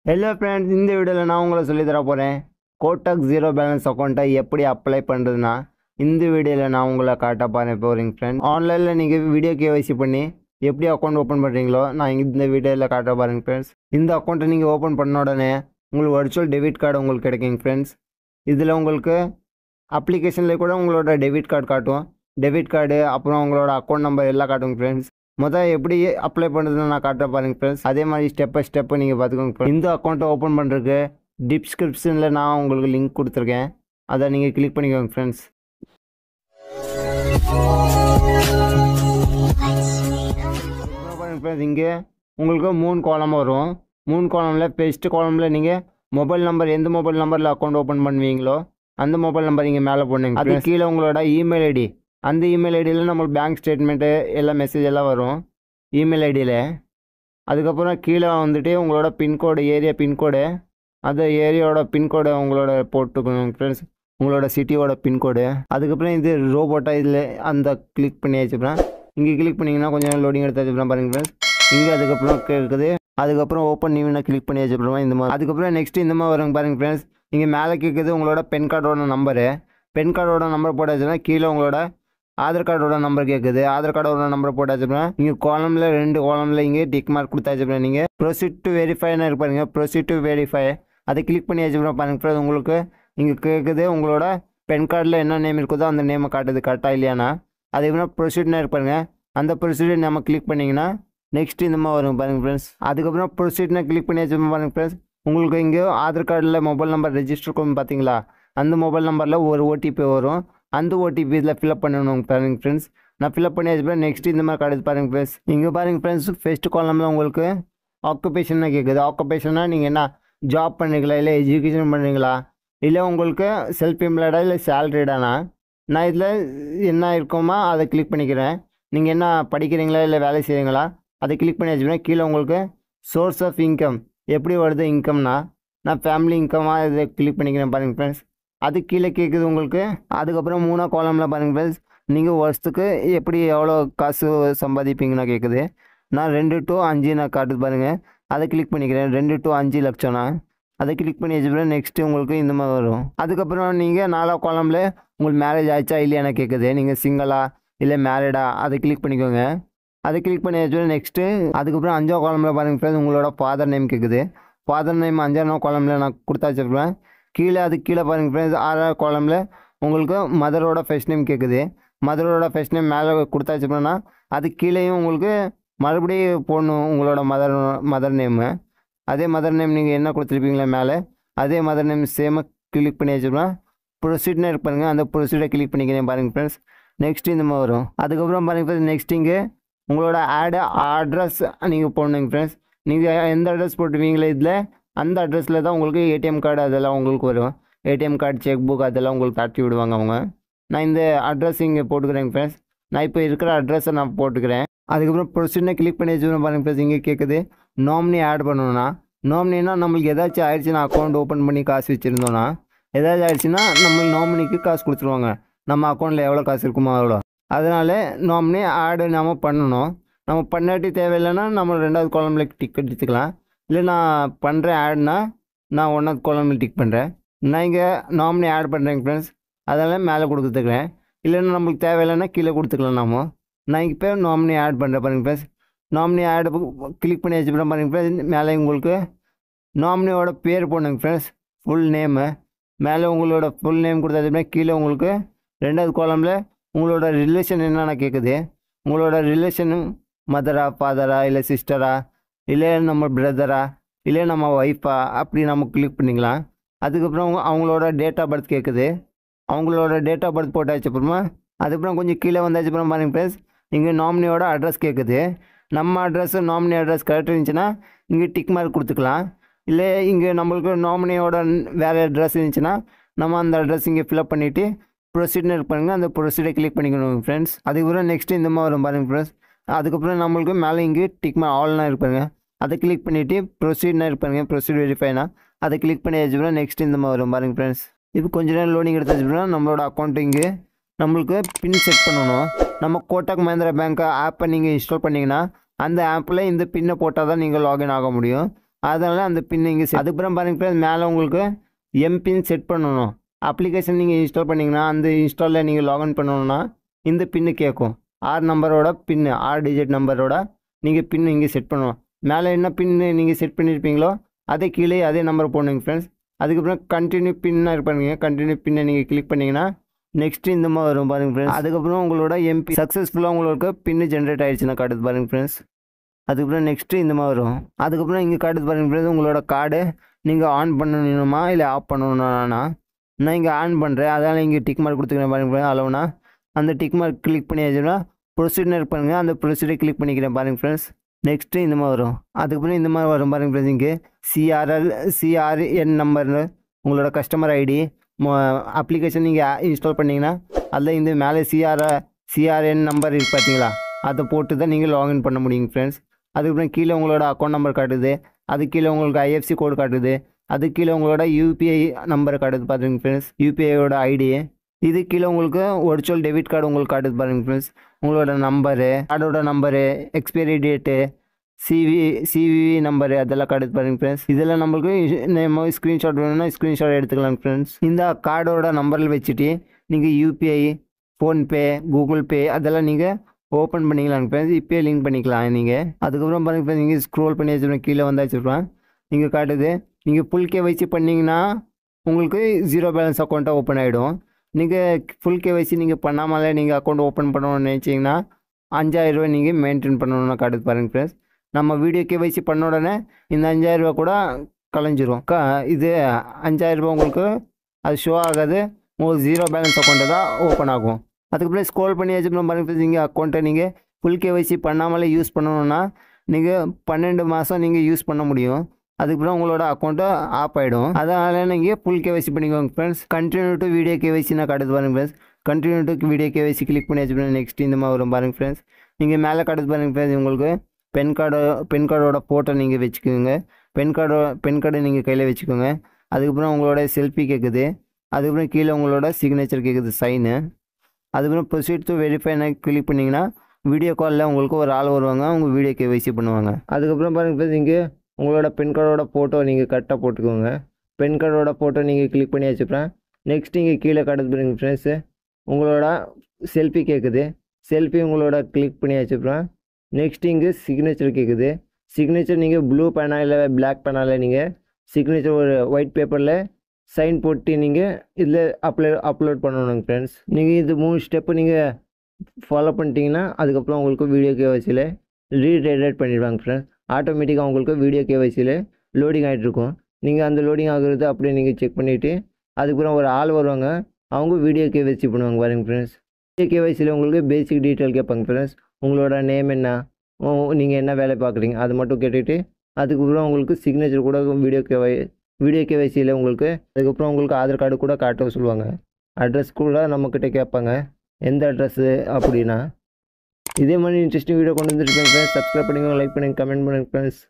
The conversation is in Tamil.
ஹலோ ஃப்ரெண்ட்ஸ், இந்த வீடியோவில் நான் உங்களை சொல்லி தர போகிறேன் கோட்டக் ஜீரோ பேலன்ஸ் அக்கௌண்ட்டை எப்படி அப்ளை பண்ணுறதுனா இந்த வீடியோவில் நான் உங்களை காட்ட போகிறேங்க ஃப்ரெண்ட்ஸ். ஆன்லைனில் நீங்கள் வீடியோ கேஒய்சி பண்ணி எப்படி அக்கௌண்ட் ஓப்பன் பண்ணுறீங்களோ நான் இந்த வீடியோவில் காட்ட பாருங்க ஃப்ரெண்ட்ஸ். இந்த அக்கௌண்ட்டை நீங்கள் ஓப்பன் பண்ண உடனே உங்களுக்கு வர்ச்சுவல் டெபிட் கார்டு உங்களுக்கு கிடைக்குங்க ஃப்ரெண்ட்ஸ். இதில் உங்களுக்கு அப்ளிகேஷனில் கூட உங்களோட டெபிட் கார்டு காட்டும். டெபிட் கார்டு அப்புறம் உங்களோட அக்கௌண்ட் நம்பர் எல்லாம் காட்டுங்க ஃப்ரெண்ட்ஸ். எப்படி அப்ளை பண்ணுறதுன்னு நான் காட்ட பாருங்க ஃப்ரெண்ட்ஸ். அதே மாதிரி ஸ்டெப் பை ஸ்டெப்பு நீங்கள் பார்த்துக்கோங்க. இந்த அக்கௌண்ட்டை ஓப்பன் பண்ணுறதுக்கு டிஸ்கிரிப்ஷனில் நான் உங்களுக்கு லிங்க் கொடுத்துருக்கேன், அதை நீங்கள் கிளிக் பண்ணிக்கோங்க ஃப்ரெண்ட்ஸ். பாருங்க ஃப்ரெண்ட்ஸ், இங்கே உங்களுக்கு 3 காலம் வரும். 3 காலமில் ஃபஸ்ட்டு காலமில் நீங்கள் மொபைல் நம்பர் எந்த மொபைல் நம்பரில் அக்கௌண்ட் ஓப்பன் பண்ணுவீங்களோ அந்த மொபைல் நம்பர் இங்கே மேலே போடுங்க. அது கீழே உங்களோட இமெயில் ஐடி, அந்த இமெயில் ஐடியில் நம்மளுக்கு பேங்க் ஸ்டேட்மெண்ட்டு எல்லா மெசேஜ் எல்லாம் வரும் இமெயில் ஐடியில். அதுக்கப்புறம் கீழே வந்துட்டு உங்களோட பின்கோடு, ஏரியா பின்கோடு, அந்த ஏரியாவோட பின்கோடை உங்களோட போட்டுக்கணும் ஃப்ரெண்ட்ஸ், உங்களோட சிட்டியோட பின்கோடு. அதுக்கப்புறம் இது ரோபோட்டாக இதில் அந்த கிளிக் பண்ணி வச்சுப்பேன். இங்கே கிளிக் பண்ணிங்கன்னா கொஞ்சம் லோடிங் எடுத்து வச்சுப்பேன் பாருங்கள் ஃப்ரெண்ட்ஸ். இங்கே அதுக்கப்புறம் கேட்குது. அதுக்கப்புறம் ஓப்பன் நியூனா கிளிக் பண்ணி வச்சுப்போம் இந்த மாதிரி. அதுக்கப்புறம் நெக்ஸ்ட்டு இந்த மாதிரி வருங்க பாருங்கள் ஃப்ரெண்ட்ஸ். இங்கே மேலே கேட்குது உங்களோட பென் கார்டோட நம்பரு. பென் கார்டோட நம்பர் போட்டு வச்சுன்னா கீழே உங்களோட ஆதார் கார்டோட நம்பர் கேட்குது. ஆதார் கார்டோட நம்பர் போட்டு வச்சுப்பேன். இங்கே காலமில் 2 காலமில் இங்கே டிக் மார்க் கொடுத்து வச்சுப்பேன். நீங்கள் ப்ரொசீட் டு வெரிஃபைன்னு இருப்பாருங்க, ப்ரொசீட் டு வெரிஃபை அதை கிளிக் பண்ணி வச்சுப்பேன் பாருங்க ஃப்ரெண்ட்ஸ். உங்களுக்கு இங்கே கேட்குது உங்களோட பென் கார்டில் என்ன நேம் இருக்குதோ அந்த நேமை காட்டுது கரெக்டாக இல்லையானா. அதே மாதிரி ப்ரொசீட்னா இருப்பாருங்க, அந்த ப்ரொசீடர் நம்ம கிளிக் பண்ணிங்கன்னா நெக்ஸ்ட் இந்த மாதிரி வரும் பாருங்க ஃப்ரெண்ட்ஸ். அதுக்கப்புறம் ப்ரொசீட்னா கிளிக் பண்ணி வச்சுப்பேன் பாருங்க ஃப்ரெண்ட்ஸ். உங்களுக்கு இங்கே ஆதார் கார்டில் மொபைல் நம்பர் ரெஜிஸ்டர் பண்ணி பார்த்தீங்களா, அந்த மொபைல் நம்பரில் ஒரு ஓடிபி வரும். அந்த ஓடிபி இதில் ஃபில்அப் பண்ணணும் பாருங்க ஃப்ரெண்ட்ஸ். நான் ஃபில்அப் பண்ணி வச்சுப்பேன். நெக்ஸ்ட் இந்த மாதிரி காட்டுது பாருங்க ஃப்ரெண்ட்ஸ். இங்கே பாருங்க ஃப்ரெண்ட்ஸ், ஃபர்ஸ்ட் காலமில் உங்களுக்கு ஆக்குபேஷனாக கேட்குது. ஆக்குபேஷனாக நீங்கள் என்ன ஜாப் பண்ணுறீங்களா, இல்லை எஜுகேஷன் பண்ணுறீங்களா, இல்லை உங்களுக்கு செல்ஃப் எம்ப்ளாய்டா, இல்லை சேலரிடானா. நான் இதில் என்ன இருக்குமா அதை கிளிக் பண்ணிக்கிறேன். நீங்கள் என்ன படிக்கிறீங்களா இல்லை வேலை செய்கிறீங்களா அதை கிளிக் பண்ணி வச்சுப்பேன். கீழே உங்களுக்கு சோர்ஸ் ஆஃப் இன்கம் எப்படி வருது இன்கம்னா நான் ஃபேமிலி இன்கமாக இதை கிளிக் பண்ணிக்கிறேன் பாருங்கள் ஃப்ரெண்ட்ஸ். அது கீழே கேட்குது உங்களுக்கு. அதுக்கப்புறம் 3 காலமில் பாருங்கள் ஃப்ரெண்ட்ஸ், நீங்கள் வருஷத்துக்கு எப்படி எவ்வளோ காசு சம்பாதிப்பீங்கன்னா கேட்குது. நான் 2 to 5 நான் காட்டுது பாருங்கள், அதை கிளிக் பண்ணிக்கிறேன். 2 to 5 லட்சம்னா அதை கிளிக் பண்ணி வச்சுப்பேன். நெக்ஸ்ட்டு உங்களுக்கு இந்த மாதிரி வரும். அதுக்கப்புறம் நீங்கள் 4 காலமில் உங்களுக்கு மேரேஜ் ஆச்சா இல்லையானா கேட்குது. நீங்கள் சிங்கிளா இல்லை மேரிடா அதை கிளிக் பண்ணிக்கோங்க. அதை கிளிக் பண்ணி வச்சுப்பேன். நெக்ஸ்ட்டு அதுக்கப்புறம் 5 காலமில் பாருங்கள் ஃப்ரெண்ட்ஸ், உங்களோட ஃபாதர் நேம் கேட்குது. ஃபாதர் நேம் 5 காலமில் நான் கொடுத்தா வச்சுருப்பேன். கீழே அது கீழே பாருங்கள் ஃப்ரெண்ட்ஸ், 6 காலமில் உங்களுக்கு மதரோட ஃபர்ஸ்ட் நேம் கேட்குது. மதரோட ஃபர்ஸ்ட் நேம் மேலே கொடுத்தா வச்சுப்பேன்னா அது கீழேயும் உங்களுக்கு மறுபடியும் போடணும் உங்களோட மதர் நேமு. அதே மதர் நேம் நீங்கள் என்ன கொடுத்துருப்பீங்களா மேலே அதே மதர் நேம் சேமாக கிளிக் பண்ணி வச்சுப்பேன். ப்ரொசீட்னு இருப்பாருங்க, அந்த ப்ரொசீடரை கிளிக் பண்ணிக்கிறேன் பாருங்கள் ஃப்ரெண்ட்ஸ். நெக்ஸ்ட் இந்த மாதிரி வரும். அதுக்கப்புறம் பாருங்கள் ஃப்ரெண்ட்ஸ், நெக்ஸ்ட் இங்கே உங்களோட அட்ரஸ் நீங்கள் போடணுங்க ஃப்ரெண்ட்ஸ். நீங்கள் எந்த அட்ரஸ் போட்டுருவீங்களோ இதில் அந்த அட்ரஸில் தான் உங்களுக்கு ஏடிஎம் கார்டு அதெல்லாம் உங்களுக்கு வரும். ஏடிஎம் கார்டு, செக் புக் அதெல்லாம் உங்களுக்கு தட்டி விடுவாங்க அவங்க. நான் இந்த அட்ரஸ் இங்கே போட்டுக்கிறேங்க ஃப்ரெண்ட்ஸ். நான் இப்போ இருக்கிற அட்ரஸை நான் போட்டுக்கிறேன். அதுக்கப்புறம் ப்ரொசீஜரை கிளிக் பண்ணி வச்சுக்கணும் பாருங்கள் ஃப்ரெண்ட்ஸ். இங்கே கேட்குது நாமினி ஆட் பண்ணணும்னா. நாமினினா நம்மளுக்கு ஏதாச்சும் ஆயிடுச்சுன்னா அக்கௌண்ட் ஓப்பன் பண்ணி காசு வச்சுருந்தோன்னா ஏதாச்சும் ஆயிடுச்சுன்னா நம்ம நாமினிக்கு காசு கொடுத்துருவாங்க. நம்ம அக்கௌண்ட்டில் எவ்வளோ காசு இருக்குமோ அவ்வளோ. அதனால் நாமினி ஆடு நம்ம பண்ணணும். நம்ம பண்ணாட்டி தேவையில்லைன்னா நம்ம 2வது காலமில் டிக் எடுத்துக்கலாம். இல்லை நான் பண்ணுறேன் ஆட்னா நான் 1வது காலமில் டிக் பண்ணுறேன். நான் இங்கே நாமினி ஆட் பண்ணுறேங்க ஃப்ரெண்ட்ஸ், அதெல்லாம் மேலே கொடுத்துக்கிறேன். இல்லைன்னா நம்மளுக்கு தேவையில்லைன்னா கீழே கொடுத்துக்கலாம் நாம. நான் இப்போ நாமினி ஆட் பண்ணுறேன் பாருங்கள் ஃப்ரெண்ட்ஸ். நாமினி ஆட் கிளிக் பண்ணி வச்சுப்பேன் பாருங்கள் ஃப்ரெண்ட்ஸ். மேலே உங்களுக்கு நாமினியோட பேர் போடணுங்க ஃப்ரெண்ட்ஸ், ஃபுல் நேமு. மேலே உங்களோட ஃபுல் நேம் கொடுத்தாச்சுன்னா கீழே உங்களுக்கு 2வது காலமில் உங்களோட ரிலேஷன் என்னென்ன கேட்குது. உங்களோட ரிலேஷனு மதரா, ஃபாதரா, இல்லை சிஸ்டரா, இல்லை நம்ம பிரதரா, இல்லை நம்ம ஒய்ஃபா, அப்படி நம்ம கிளிக் பண்ணிக்கலாம். அதுக்கப்புறம் அவங்களோட டேட் ஆஃப் பர்த் கேட்குது. அவங்களோட டேட் ஆஃப் பர்த் போட்டாச்சு அப்புறமா அதுக்கப்புறம் கொஞ்சம் கீழே வந்தாச்சு அப்புறம் பாருங்கள் ஃப்ரெண்ட்ஸ், இங்கே நாமினியோட அட்ரஸ் கேட்குது. நம்ம அட்ரஸ் நாமினி அட்ரஸ் கரெக்ட் இருந்துச்சுன்னா இங்கே டிக் மார்க் கொடுத்துக்கலாம். இல்லை இங்கே நம்மளுக்கு நாமினியோட வேறு அட்ரஸ் இருந்துச்சுன்னா நம்ம அந்த அட்ரஸ் இங்கே ஃபில்அப் பண்ணிவிட்டு ப்ரொசீட்னு இருப்பாங்க, அந்த ப்ரொசீடரை கிளிக் பண்ணிக்கணும் ஃப்ரெண்ட்ஸ். அதுக்கப்புறம் நெக்ஸ்ட்டு இந்த மாதிரி வரும் பாருங்கள் ஃப்ரெண்ட்ஸ். அதுக்கப்புறம் நம்மளுக்கு மேலே இங்கே டிக் மார்க் ஆல்னா இருப்பாங்க, அதை கிளிக் பண்ணிவிட்டு ப்ரொசீட்னா இருப்பாங்க, ப்ரொசீட் வெரிஃபைனா அதை கிளிக் பண்ணி வச்சுப்போம். நெக்ஸ்ட் இந்த மாதிரி வரும் பாருங்கள் ஃப்ரெண்ட்ஸ். இப்போ கொஞ்ச நேரம் லோடிங் எடுத்து வச்சுப்போம்னா நம்மளோட அக்கௌண்ட்டு இங்கே நம்மளுக்கு பின் செட் பண்ணணும். நம்ம கோட்டக் மஹிந்திரா பேங்க் ஆப்பை நீங்கள் இன்ஸ்டால் பண்ணிங்கன்னா அந்த ஆப்பில் இந்த பின்னை போட்டால் தான் நீங்கள் லாகின் ஆக முடியும். அதனால் அந்த பின் இங்கே அதுக்கப்புறம் பாருங்க ஃப்ரெண்ட்ஸ் மேலே உங்களுக்கு எம்பின் செட் பண்ணணும். அப்ளிகேஷன் நீங்கள் இன்ஸ்டால் பண்ணிங்கன்னா அந்த இன்ஸ்டாலில் நீங்கள் லாகின் பண்ணணுன்னா இந்த பின்னு கேட்கும். 6 நம்பரோட பின்னு 6 டிஜிட் நம்பரோட நீங்கள் பின்னு இங்கே செட் பண்ணணும். மேலே என்ன பின்னு நீங்கள் செட் பண்ணியிருப்பீங்களோ அதே கீழே அதே நம்பர் போடணுங்க ஃப்ரெண்ட்ஸ். அதுக்கப்புறம் கண்டினியூ பின்னாக இருப்பாங்க. கண்டினியூ பின்னை நீங்கள் கிளிக் பண்ணிங்கன்னா நெக்ஸ்ட்டு இந்த மாதிரி வரும் பாருங்கள் ஃப்ரெண்ட்ஸ். அதுக்கப்புறம் உங்களோட எம்பி சக்ஸஸ்ஃபுல்லாக உங்களுக்கு பின்னு ஜென்ரேட் ஆகிடுச்சுன்னா காட்டுது பாருங்கள் ஃப்ரெண்ட்ஸ். அதுக்கப்புறம் நெக்ஸ்ட்டு இந்த மாதிரி வரும். அதுக்கப்புறம் இங்கே காட்டுது பாருங்கள் ஃப்ரெண்ட்ஸ். உங்களோட கார்டு நீங்கள் ஆன் பண்ணணுமா இல்லை ஆஃப் பண்ணணும்னா நான் இங்கே ஆன் பண்ணுறேன். அதனால் இங்கே டிக் மார்க் கொடுத்துக்கிறேன் பாருங்கள் ஃப்ரெண்ட்ஸ். அளவுனா அந்த டிக் மார்க் கிளிக் பண்ணியாச்சுன்னா ப்ரொசீஜர் பண்ணுங்கள். அந்த ப்ரொசீஜர் கிளிக் பண்ணிக்கிறேன் பாருங்கள் ஃப்ரெண்ட்ஸ். நெக்ஸ்ட்டு இந்த மாதிரி வரும். அதுக்கப்புறம் இந்த மாதிரி வரும் பாருங்கள் ஃப்ரெண்ட்ஸ். இங்கே சிஆர்என் நம்பர்னு உங்களோட கஸ்டமர் ஐடி அப்ளிகேஷன் நீங்கள் இன்ஸ்டால் பண்ணிங்கன்னா அதில் இந்த மேலே சிஆர்என் நம்பர் இருக்குது பார்த்தீங்களா, அதை போட்டு தான் நீங்கள் லாகின் பண்ண முடியுங்க ஃப்ரெண்ட்ஸ். அதுக்கப்புறம் கீழே உங்களோட அக்கௌண்ட் நம்பர் காட்டுது. அது கீழே உங்களுக்கு ஐஎஃப்சி கோடு காட்டுது. அது கீழே உங்களோட யூபிஐ நம்பர் காட்டுது பாருங்க ஃப்ரெண்ட்ஸ். யூபிஐயோட ஐடி. இது கீழே உங்களுக்கு ஒரிஜினல் டெபிட் கார்டு உங்களுக்கு காட்டுது பாருங்க ஃப்ரெண்ட்ஸ். உங்களோட நம்பரு, கார்டோட number, expiry date, CVV number அதெல்லாம் காட்டுது பாருங்க ஃப்ரெண்ட்ஸ். இதெல்லாம் நம்மளுக்கு நம்ம ஸ்க்ரீன்ஷாட் வேணும்னா ஸ்க்ரீன்ஷாட் எடுத்துக்கலாம் ஃப்ரெண்ட்ஸ். இந்த கார்டோட நம்பரில் வச்சுட்டு நீங்கள் யூபிஐ, ஃபோன்பே, கூகுள் பே அதெல்லாம் நீங்கள் ஓப்பன் பண்ணிக்கலாம் ஃப்ரெண்ட்ஸ். இப்போயே லிங்க் பண்ணிக்கலாம் நீங்கள். அதுக்கப்புறம் பாருங்கள் ஃப்ரெண்ட்ஸ், நீங்கள் ஸ்க்ரோல் பண்ணி வச்சுருப்பேன், கீழே வந்து வச்சுருப்பேன். நீங்கள் காட்டுது. நீங்கள் ஃபுல் கேஒய்சி பண்ணிங்கன்னா உங்களுக்கு 0 பேலன்ஸ் அக்கௌண்ட்டாக ஓப்பன் ஆகிடும். நீங்கள் ஃபுல் கேஒய்சி நீங்கள் பண்ணாமலே நீங்கள் அக்கௌண்ட் ஓப்பன் பண்ணணும்னு நினச்சிங்கன்னா 5000 ரூபா நீங்கள் மெயின்டைன் பண்ணணும்னு காட்டுது பாருங்கள் ஃப்ரெண்ட்ஸ். நம்ம வீடியோ கேஒய்சி பண்ண உடனே இந்த 5000 ரூபா கூட கலைஞ்சிரும். இது 5000 ரூபா உங்களுக்கு அது ஷோ ஆகாது. உங்களுக்கு 0 பேலன்ஸ் அக்கௌண்ட்டை தான் ஓப்பன் ஆகும். அதுக்கப்புறம் ஸ்க்ரோல் பண்ணி வச்சுக்கணும் பாருங்கள் ஃப்ரெண்ட்ஸ். நீங்கள் அக்கௌண்ட்டை நீங்கள் ஃபுல் கேஒய்சி பண்ணாமலே யூஸ் பண்ணணுன்னா நீங்கள் 12 மாதம் நீங்கள் யூஸ் பண்ண முடியும். அதுக்கப்புறம் உங்களோட அக்கௌண்ட்டு ஆஃப் ஆகிடும். அதனால் நீங்கள் ஃபுல் கேஒய்சி பண்ணிக்கோங்க friends. Continue to video KYC நான் காட்டுது பாருங்கள் friends. Continue to video KYC click பண்ணி வச்சுக்கணும். நெக்ஸ்ட் இந்த மாதிரி வரும் பாருங்கள் ஃப்ரெண்ட்ஸ். நீங்கள் மேலே காட்டுது பாருங்கள் ஃப்ரெண்ட்ஸ். உங்களுக்கு பென் கார்டோட ஃபோட்டோ நீங்கள் வச்சுக்கோங்க. பென் கார்டை நீங்கள் கையில் வச்சுக்கோங்க. அதுக்கப்புறம் உங்களோட செல்ஃபி கேட்குது. அதுக்கப்புறம் கீழே உங்களோட சிக்னேச்சர் கேட்குது, சைனு. அதுக்கப்புறம் ப்ரொசீட் டு வெரிஃபைன்னு கிளிக் பண்ணிங்கன்னா வீடியோ காலில் உங்களுக்கு ஒரு ஆள் வருவாங்க, உங்கள் வீடியோ கேஒய்சி பண்ணுவாங்க. அதுக்கப்புறம் பாருங்கள் ஃப்ரெண்ட்ஸ், இங்கே உங்களோட பென் கார்டோட ஃபோட்டோ நீங்கள் கரெக்டாக போட்டுக்கோங்க. பென் கார்டோட ஃபோட்டோ நீங்கள் கிளிக் பண்ணி வச்சுப்பேன். நெக்ஸ்ட் இங்கே கீழே காட்டுது பாருங்க ஃப்ரெண்ட்ஸு, உங்களோட செல்ஃபி கேட்குது. செல்ஃபி உங்களோட கிளிக் பண்ணி வச்சுப்பேன். நெக்ஸ்ட் இங்கே சிக்னேச்சர் கேட்குது. சிக்னேச்சர் நீங்கள் ப்ளூ பேனா இல்லை பிளாக் பேனாவில் நீங்கள் சிக்னேச்சர் ஒரு ஒயிட் பேப்பரில் சைன் போட்டு நீங்கள் இதில் அப்லோட் பண்ணணுங்க ஃப்ரெண்ட்ஸ். நீங்கள் இது 3 ஸ்டெப்பு நீங்கள் ஃபாலோ பண்ணிட்டீங்கன்னா அதுக்கப்புறம் உங்களுக்கு வீடியோ கேஒய்சியில் ரீடைரக்ட் பண்ணிடுவாங்க ஃப்ரெண்ட்ஸ். ஆட்டோமேட்டிக்காக உங்களுக்கு வீடியோ கேஒய்சியில் லோடிங் ஆகிட்ருக்கும். நீங்கள் அந்த லோடிங் ஆகுறது அப்படியே நீங்கள் செக் பண்ணிவிட்டு அதுக்கப்புறம் ஒரு ஆள் வருவாங்க, அவங்க வீடியோ கேஒய்சி பண்ணுவாங்க பாருங்க ஃப்ரெண்ட்ஸ். வீடியோ கேஒய்சியில் உங்களுக்கு பேசிக் டீட்டெயில் கேட்பாங்க ஃப்ரெண்ட்ஸ். உங்களோட நேம் என்ன, நீங்கள் என்ன வேலை பார்க்குறீங்க அது மட்டும் கேட்டுட்டு அதுக்கப்புறம் உங்களுக்கு சிக்னேச்சர் கூட வீடியோ கேஒய்சியில் உங்களுக்கு அதுக்கப்புறம் உங்களுக்கு ஆதார் கார்டு கூட காட்ட சொல்லுவாங்க. அட்ரஸ் கூட நம்மக்கிட்ட கேட்பாங்க, எந்த அட்ரஸ்ஸு அப்படின்னா. இதே மாதிரி இன்ட்ரெஸ்டிங் வீடியோ கொண்டு வந்துருக்கேன் ஃப்ரெண்ட்ஸ். சப்ஸ்கிரைப் பண்ணிக்கோங்க, லைக் பண்ணுங்கள், கமெண்ட் பண்ணுங்கள் ஃப்ரெண்ட்ஸ்.